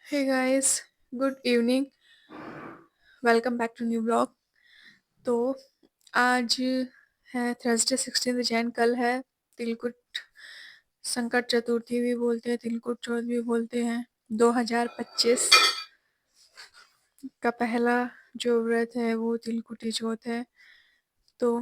Hey guys, good evening. Welcome back to new blog. तो आज है थर्सडे 16 जैन। कल है तिलकुट संकट चतुर्थी भी बोलते हैं, तिलकुट चौथ भी बोलते हैं। 2025 का पहला जो व्रत है वो तिलकुटी चौथ है। तो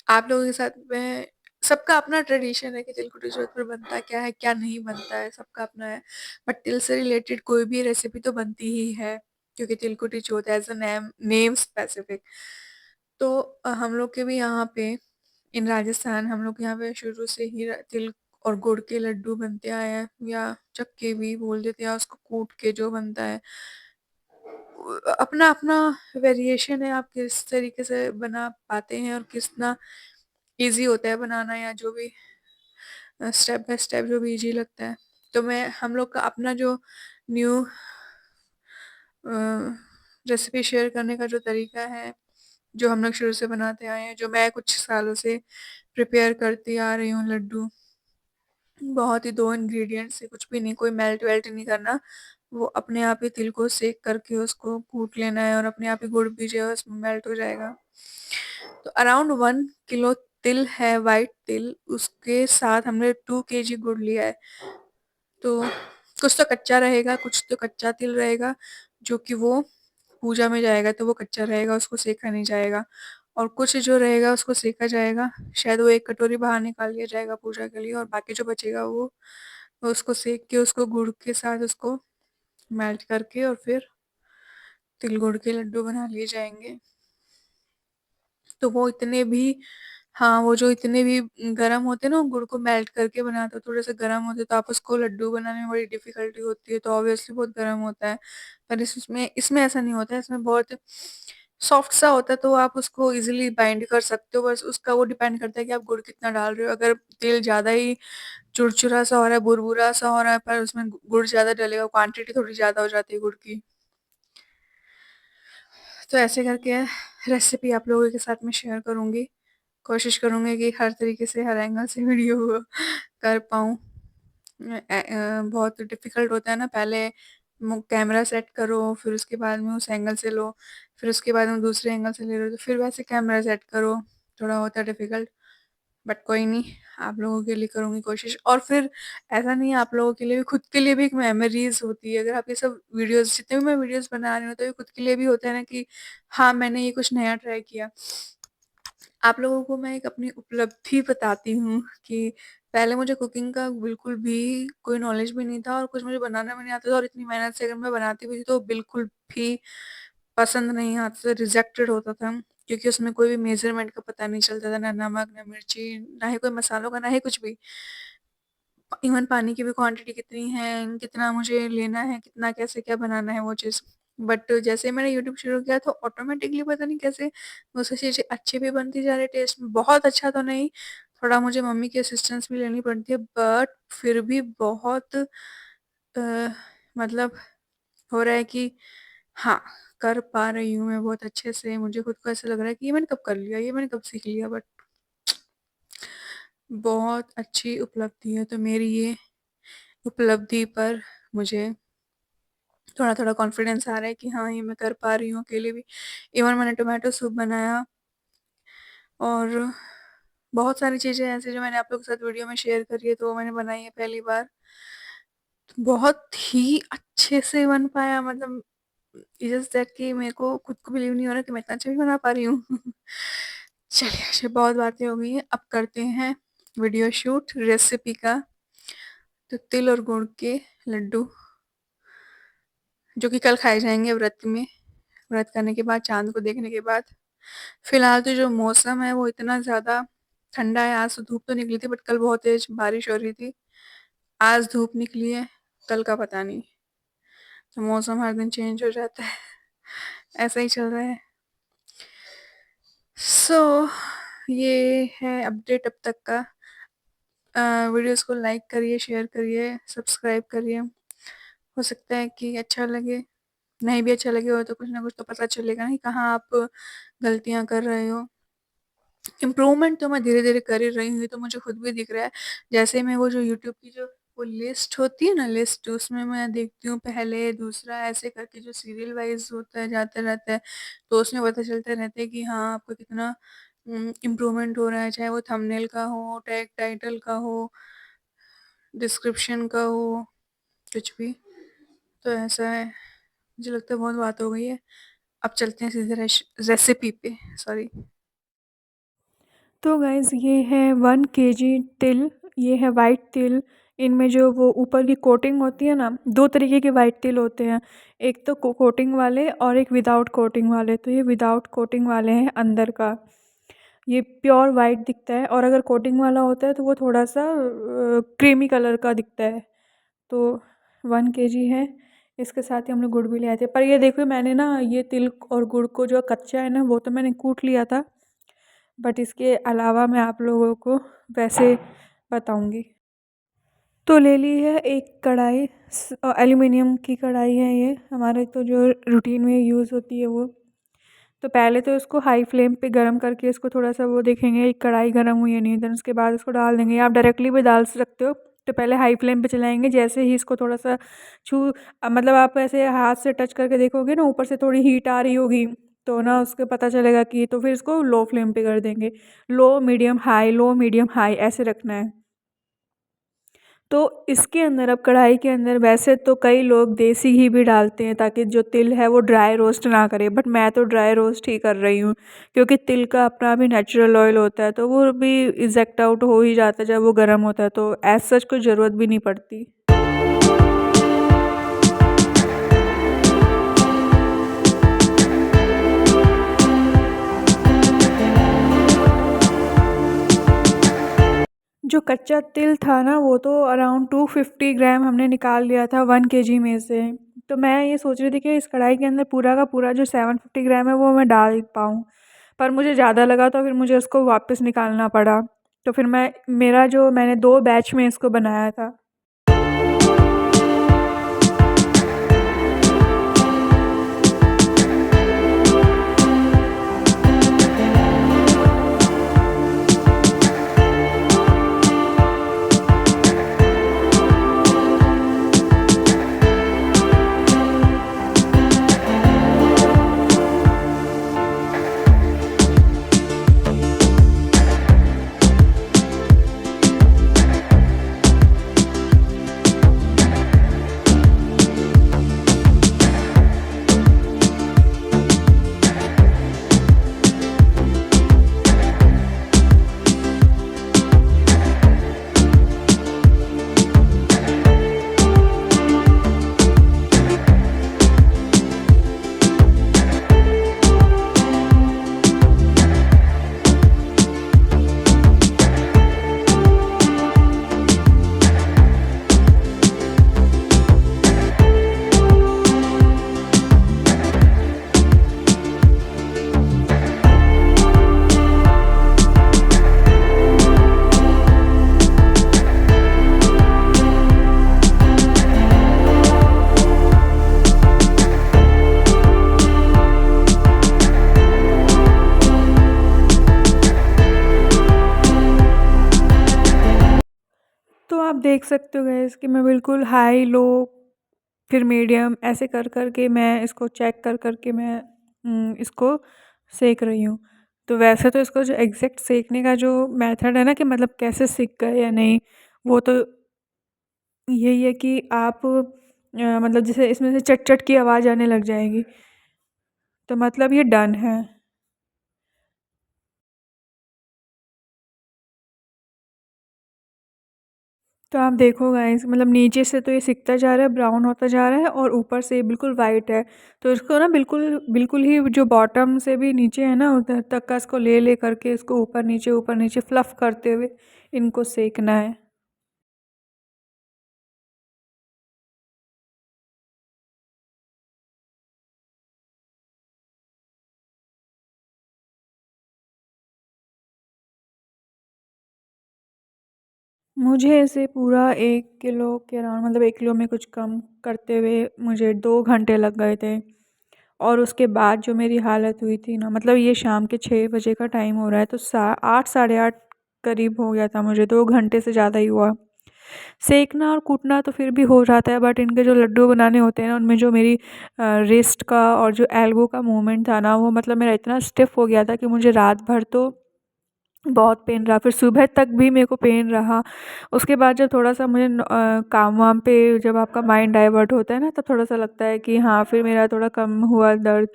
आप लोगों के साथ में सबका अपना ट्रेडिशन है कि तिलकुटी चौथ पर बनता क्या है क्या नहीं बनता है, सबका अपना है। बट तिल से रिलेटेड कोई भी रेसिपी तो बनती ही है, क्योंकि तिलकुटी चौथ एज अ नेम स्पेसिफिक। तो हम लोग के भी यहाँ पे इन राजस्थान, हम लोग यहाँ पे शुरू से ही तिल और गुड़ के लड्डू बनते आए हैं, या चक्के भी बोल देते हैं, उसको कूट के जो बनता है। अपना अपना वेरिएशन है, आप किस तरीके से बना पाते हैं और कितना इजी होता है बनाना, या जो भी स्टेप बाय स्टेप जो भी इजी लगता है। तो मैं हम लोग का अपना जो न्यू रेसिपी शेयर करने का जो तरीका है, जो हम लोग शुरू से बनाते आए हैं, जो मैं कुछ सालों से प्रिपेयर करती आ रही हूँ लड्डू। बहुत ही 2 इंग्रेडिएंट से, कुछ भी नहीं, कोई मेल्ट वेल्ट नहीं करना। वो अपने आप ही तिल को सेक करके उसको कूट लेना है, और अपने आप ही गुड़ भी जो है उसमें मेल्ट हो जाएगा। तो अराउंड 1 किलो तिल है, व्हाइट तिल, उसके साथ हमने 2 केजी गुड़ लिया है। तो कुछ तो कच्चा रहेगा, कुछ तो कच्चा तिल रहेगा, जो कि वो पूजा में जाएगा तो वो कच्चा रहेगा, उसको सेका नहीं जाएगा। और कुछ जो रहेगा उसको सेका जाएगा, शायद वो 1 कटोरी बाहर निकाल लिया जाएगा पूजा के लिए, और बाकी जो बचेगा वो उसको सेक के, उसको गुड़ के साथ उसको मेल्ट करके, और फिर तिल गुड़ के लड्डू बना लिए जाएंगे। तो वो इतने भी, हाँ, वो जो इतने भी गरम होते हैं ना, गुड़ को मेल्ट करके बनाते हो, थोड़े से गरम होते हैं, तो आप उसको लड्डू बनाने में बड़ी डिफिकल्टी होती है, तो ऑब्वियसली बहुत गरम होता है। पर इसमें इसमें ऐसा नहीं होता है, इसमें बहुत सॉफ्ट सा होता है, तो आप उसको इजीली बाइंड कर सकते हो। बस उसका वो डिपेंड करता है कि आप गुड़ कितना डाल रहे हो। अगर तेल ज़्यादा ही चुरचुरा सा हो रहा है, बुरबुरा सा हो रहा है, पर उसमें गुड़ ज़्यादा डलेगा, क्वांटिटी थोड़ी ज़्यादा हो जाती है गुड़ की। तो ऐसे करके रेसिपी आप लोगों के साथ में शेयर करूँगी। कोशिश करूँगी कि हर तरीके से, हर एंगल से वीडियो कर पाऊँ। बहुत डिफ़िकल्ट होता है ना, पहले कैमरा सेट करो, फिर उसके बाद में उस एंगल से लो, फिर उसके बाद में दूसरे एंगल से ले लो, तो फिर वैसे कैमरा सेट करो, थोड़ा होता है डिफ़िकल्ट। बट कोई नहीं, आप लोगों के लिए करूँगी कोशिश। और फिर ऐसा नहीं है, आप लोगों के लिए भी, खुद के लिए भी एक मेमोरीज़ होती है। अगर आप ये सब वीडियोज़, जितने भी मैं वीडियोज़ बना रही हूँ, तो ये खुद के लिए भी होता है ना कि हाँ, मैंने ये कुछ नया ट्राई किया। आप लोगों को मैं एक अपनी उपलब्धि बताती हूँ कि पहले मुझे कुकिंग का बिल्कुल भी कोई नॉलेज भी नहीं था, और कुछ मुझे बनाना भी नहीं आता था, और इतनी मेहनत से अगर मैं बनाती भी थी तो बिल्कुल भी पसंद नहीं आता था, रिजेक्टेड होता था, क्योंकि उसमें कोई भी मेज़रमेंट का पता नहीं चलता था, ना नमक, ना मिर्ची, ना ही कोई मसालों का, ना ही कुछ भी। इवन पानी की भी क्वांटिटी कितनी है, कितना मुझे लेना है, कितना कैसे क्या बनाना है, वो चीज़। बट जैसे मैंने यूट्यूब शुरू किया तो ऑटोमेटिकली पता नहीं कैसे वो सब चीज़ें अच्छी भी बनती जा रही, टेस्ट में बहुत अच्छा तो नहीं, थोड़ा मुझे मम्मी की असिस्टेंस भी लेनी पड़ती है, बट फिर भी बहुत मतलब हो रहा है कि हाँ, कर पा रही हूँ मैं बहुत अच्छे से। मुझे खुद को ऐसा लग रहा है कि ये मैंने कब कर लिया, ये मैंने कब सीख लिया, बट बहुत अच्छी उपलब्धि है। तो मेरी ये उपलब्धि पर मुझे थोड़ा-थोड़ा कॉन्फिडेंस आ रहा है कि हाँ, ये मैं कर पा रही हूँ अकेले भी। इवन मैंने टोमेटो सूप बनाया, और बहुत सारी चीज़ें ऐसी जो मैंने आप लोगों के साथ वीडियो में शेयर करी है, तो वो मैंने बनाई है पहली बार। बहुत ही अच्छे से बन पाया, मतलब इट्स जस्ट दैट कि मेरे को खुद को बिलीव नहीं हो रहा कि मैं इतना अच्छा भी बना पा रही हूँ। चलिए, अच्छा, बहुत बातें हो गई हैं, अब करते हैं वीडियो शूट रेसिपी का। तो तिल और गुड़ के लड्डू, जो कि कल खाए जाएँगे व्रत में, व्रत करने के बाद, चाँद को देखने के बाद। फिलहाल तो जो मौसम है वो इतना ज़्यादा ठंडा है, आज तो धूप तो निकली थी, बट कल बहुत तेज़ बारिश हो रही थी। आज धूप निकली है, कल का पता नहीं। तो मौसम हर दिन चेंज हो जाता है, ऐसा ही चल रहा है। सो ये है अपडेट अब तक का। वीडियोस को लाइक करिए, शेयर करिए, सब्सक्राइब करिए। हो सकता है कि अच्छा लगे, नहीं भी अच्छा लगे हो तो कुछ ना कुछ तो पता चलेगा ना, कहाँ आप गलतियाँ कर रहे हो। इम्प्रूवमेंट तो मैं धीरे-धीरे कर ही रही हूँ, ये तो मुझे खुद भी दिख रहा है। जैसे मैं वो जो यूट्यूब की जो वो लिस्ट होती है ना, लिस्ट, उसमें मैं देखती हूँ पहले, दूसरा, ऐसे करके जो सीरियल वाइज़ होता है, जाता रहता है, तो उसमें पता चलता रहता है कि हाँ, आपका कितना इम्प्रूवमेंट हो रहा है, चाहे वो थंबनेल का हो, टैग टाइटल का हो, डिस्क्रिप्शन का हो, कुछ भी। तो ऐसा है। मुझे लगता है बहुत बात हो गई है। अब चलते हैं सीधे रेसिपी पे, सॉरी। तो गाइज़ ये है 1 केजी तिल, ये है व्हाइट तिल। इनमें जो वो ऊपर की कोटिंग होती है ना, 2 तरीके के व्हाइट तिल होते हैं, एक तो कोटिंग वाले और एक विदाउट कोटिंग वाले। तो ये विदाउट कोटिंग वाले हैं अंदर का, ये प्योर वाइट दिखता है, और अगर कोटिंग वाला होता है तो वो थोड़ा-सा क्रीमी कलर का दिखता है। तो 1 केजी है, इसके साथ ही हम लोग गुड़ भी ले आए थे। पर ये देखो, मैंने ना ये तिल और गुड़ को जो कच्चा है ना, वो तो मैंने कूट लिया था, बट इसके अलावा मैं आप लोगों को वैसे बताऊँगी। तो ले ली है एक कढ़ाई, एल्युमिनियम की कढ़ाई है ये, हमारे तो जो रूटीन में यूज़ होती है वो। तो पहले तो इसको हाई फ्लेम पे गरम करके इसको थोड़ा-सा वो देखेंगे कढ़ाई गरम हुई है नहीं, देन उसके बाद इसको डाल देंगे। आप डायरेक्टली भी डाल सकते हो, तो पहले हाई फ्लेम पे चलाएँगे, जैसे ही इसको थोड़ा-सा मतलब आप ऐसे हाथ से टच करके देखोगे ना, ऊपर से थोड़ी हीट आ रही होगी, तो ना उसके पता चलेगा कि, तो फिर इसको लो फ्लेम पे कर देंगे। लो मीडियम हाई ऐसे रखना है। तो इसके अंदर, अब कढ़ाई के अंदर, वैसे तो कई लोग देसी घी भी डालते हैं ताकि जो तिल है वो ड्राई रोस्ट ना करे, बट मैं तो ड्राई रोस्ट ही कर रही हूँ, क्योंकि तिल का अपना भी नेचुरल ऑयल होता है, तो वो भी इजेक्ट आउट हो ही जाता है जब वो गर्म होता है, तो एज सच कोई ज़रूरत भी नहीं पड़ती। जो कच्चा तिल था ना, वो तो अराउंड 250 ग्राम हमने निकाल लिया था 1 केजी में से। तो मैं ये सोच रही थी कि इस कढ़ाई के अंदर पूरा का पूरा जो 750 ग्राम है वो मैं डाल पाऊँ, पर मुझे ज़्यादा लगा तो फिर मुझे उसको वापस निकालना पड़ा। तो फिर मैंने 2 बैच में इसको बनाया था। तो आप देख सकते हो गाइस कि मैं बिल्कुल हाई, लो, फिर मीडियम ऐसे कर कर के मैं इसको चेक कर कर के मैं इसको सेक रही हूँ। तो वैसे तो इसको जो एग्ज़ैक्ट सेकने का जो मेथड है ना, कि मतलब कैसे सिक गए या नहीं, वो तो यही है कि आप मतलब जैसे इसमें से चट-चट की आवाज़ आने लग जाएगी, तो मतलब ये डन है। तो आप देखो गाइस, मतलब नीचे से तो ये सिकता जा रहा है, ब्राउन होता जा रहा है, और ऊपर से ये बिल्कुल वाइट है। तो इसको ना बिल्कुल बिल्कुल ही जो बॉटम से भी नीचे है ना, उधर तक का इसको ले ले करके इसको ऊपर नीचे फ्लफ़ करते हुए इनको सेकना है। मुझे इसे पूरा 1 किलो के अराउंड, मतलब 1 किलो में कुछ कम करते हुए मुझे 2 घंटे लग गए थे। और उसके बाद जो मेरी हालत हुई थी ना, मतलब ये शाम के 6 बजे का टाइम हो रहा है, तो सा 8 साढ़े 8 करीब हो गया था मुझे, 2 घंटे से ज़्यादा ही हुआ। सेंकना और कूटना तो फिर भी हो जाता है, बट इनके जो लड्डू बनाने होते हैं ना, उनमें जो मेरी रिस्ट का और जो एल्बो का मूवमेंट था ना, वो मतलब मेरा इतना स्टिफ़ हो गया था कि मुझे रात भर तो बहुत पेन रहा, फिर सुबह तक भी मेरे को पेन रहा। उसके बाद जब थोड़ा-सा मुझे काम वाम पे जब आपका माइंड डाइवर्ट होता है ना, तब थोड़ा-सा लगता है कि हाँ, फिर मेरा थोड़ा कम हुआ दर्द।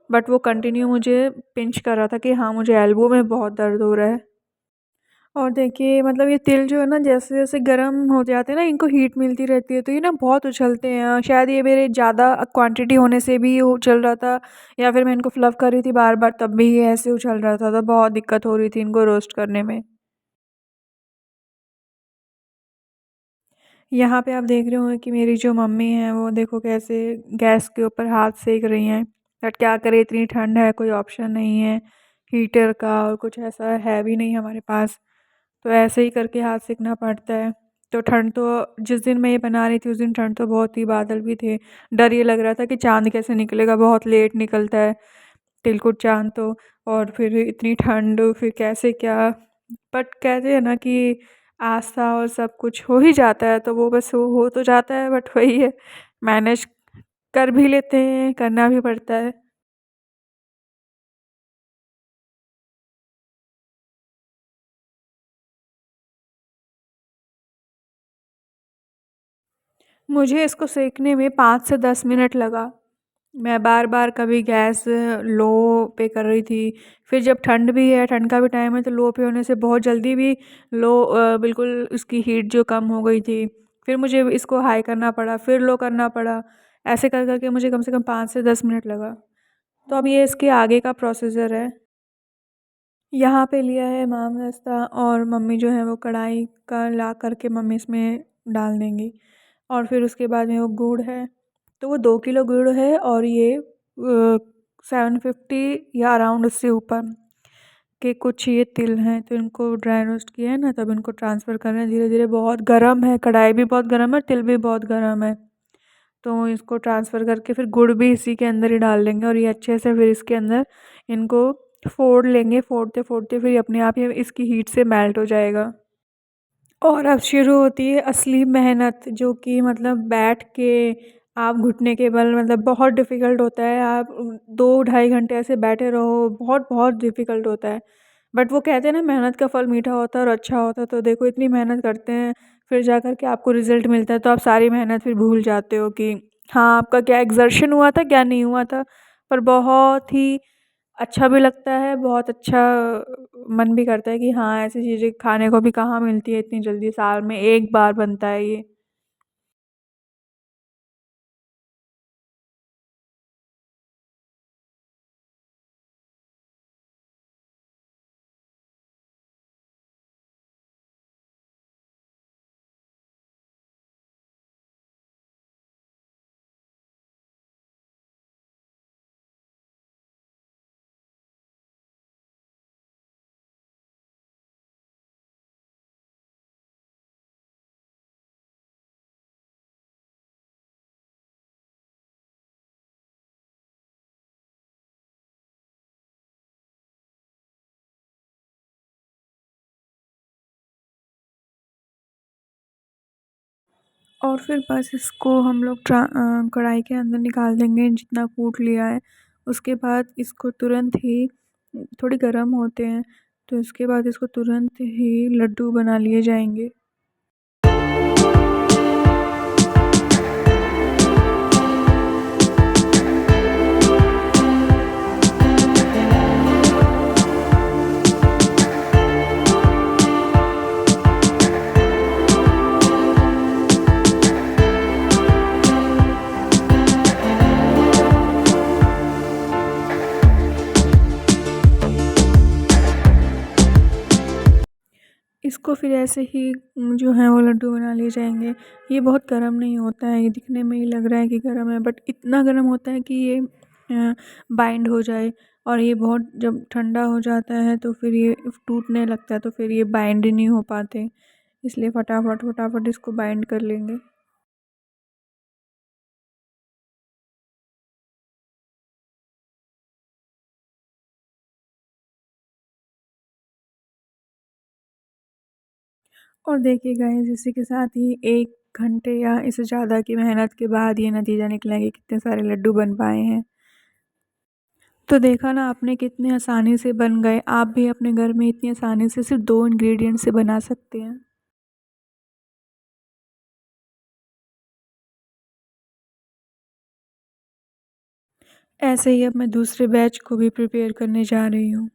बट वो कंटिन्यू मुझे पिंच कर रहा था कि हाँ, मुझे एल्बो में बहुत दर्द हो रहा है। और देखिए मतलब ये तिल जो है ना, जैसे-जैसे गरम हो जाते हैं ना, इनको हीट मिलती रहती है, तो ये ना बहुत उछलते हैं। शायद ये मेरे ज़्यादा क्वांटिटी होने से भी ये उछल रहा था, या फिर मैं इनको फ्लफ़ कर रही थी बार-बार, तब भी ये ऐसे उछल रहा था, तो बहुत दिक्कत हो रही थी इनको रोस्ट करने में। यहाँ पे आप देख रहे होंगे कि मेरी जो मम्मी हैं, वो देखो कैसे गैस के ऊपर हाथ सेक रही हैं। बट क्या करें, इतनी ठंड है, कोई ऑप्शन नहीं है हीटर का, और कुछ ऐसा है भी नहीं हमारे पास। तो ऐसे ही करके हाथ सेकना पड़ता है। तो ठंड तो जिस दिन मैं ये बना रही थी, उस दिन ठंड तो बहुत थी, बादल भी थे। डर ये लग रहा था कि चाँद कैसे निकलेगा, बहुत लेट निकलता है तिलकुट चाँद तो। और फिर इतनी ठंड, फिर कैसे क्या। बट कहते हैं ना कि आस्था और सब कुछ हो ही जाता है, तो वो बस हो तो जाता है, बट वही है, मैनेज कर भी लेते हैं, करना भी पड़ता है। मुझे इसको सेकने में 5 से 10 मिनट लगा। मैं बार-बार कभी गैस लो पे कर रही थी, फिर जब ठंड भी है, ठंड का भी टाइम है, तो लो पे होने से बहुत जल्दी भी बिल्कुल उसकी हीट जो कम हो गई थी। फिर मुझे इसको हाई करना पड़ा, फिर लो करना पड़ा। ऐसे कर के मुझे कम से कम 5 से 10 मिनट लगा। तो अब ये इसके आगे का प्रोसीजर है। यहाँ पे लिया है इमामबाड़ा, और मम्मी जो है वो कढ़ाई का ला कर के मम्मी इसमें डाल देंगी। और फिर उसके बाद में वो गुड़ है, तो वो 2 किलो गुड़ है, और ये 750 या अराउंड उससे ऊपर के कुछ ये तिल हैं, तो इनको ड्राई रोस्ट किया है ना, तब इनको ट्रांसफ़र कर रहे हैं धीरे-धीरे। बहुत गरम है, कढ़ाई भी बहुत गरम है, तिल भी बहुत गरम है। तो इसको ट्रांसफ़र करके फिर गुड़ भी इसी के अंदर ही डाल देंगे, और ये अच्छे से फिर इसके अंदर इनको फोड़ लेंगे। फोड़ते-फोड़ते फिर अपने आप ही इसकी हीट से मेल्ट हो जाएगा। और अब शुरू होती है असली मेहनत, जो कि मतलब बैठ के आप घुटने के बल, मतलब बहुत डिफ़िकल्ट होता है। आप 2 ढाई घंटे ऐसे बैठे रहो, बहुत डिफ़िकल्ट होता है। बट वो कहते हैं ना, मेहनत का फल मीठा होता है और अच्छा होता है। तो देखो इतनी मेहनत करते हैं, फिर जा कर के आपको रिज़ल्ट मिलता है, तो आप सारी मेहनत फिर भूल जाते हो कि हाँ, आपका क्या एक्सर्शन हुआ था, क्या नहीं हुआ था। पर बहुत ही अच्छा भी लगता है, बहुत अच्छा मन भी करता है कि हाँ, ऐसी चीज़ें खाने को भी कहाँ मिलती है इतनी जल्दी, साल में 1 बार बनता है ये। और फिर बस इसको हम लोग कढ़ाई के अंदर निकाल देंगे जितना कूट लिया है। उसके बाद इसको तुरंत ही थोड़ी गर्म होते हैं, तो इसके बाद इसको तुरंत ही लड्डू बना लिए जाएँगे। इसको फिर ऐसे ही जो है वो लड्डू बना लिए जाएँगे। ये बहुत गरम नहीं होता है, ये दिखने में ही लग रहा है कि गरम है, बट इतना गरम होता है कि ये बाइंड हो जाए। और ये बहुत जब ठंडा हो जाता है, तो फिर ये टूटने लगता है, तो फिर ये बाइंड ही नहीं हो पाते। इसलिए फटाफट इसको बाइंड कर लेंगे। और देखिए गाइस इसी के साथ ही 1 घंटे या इससे ज़्यादा की मेहनत के बाद ये नतीजा निकला कि कितने सारे लड्डू बन पाए हैं। तो देखा ना आपने कितने आसानी से बन गए, आप भी अपने घर में इतनी आसानी से सिर्फ़ 2 इंग्रीडिएंट से बना सकते हैं। ऐसे ही अब मैं दूसरे बैच को भी प्रिपेयर करने जा रही हूँ।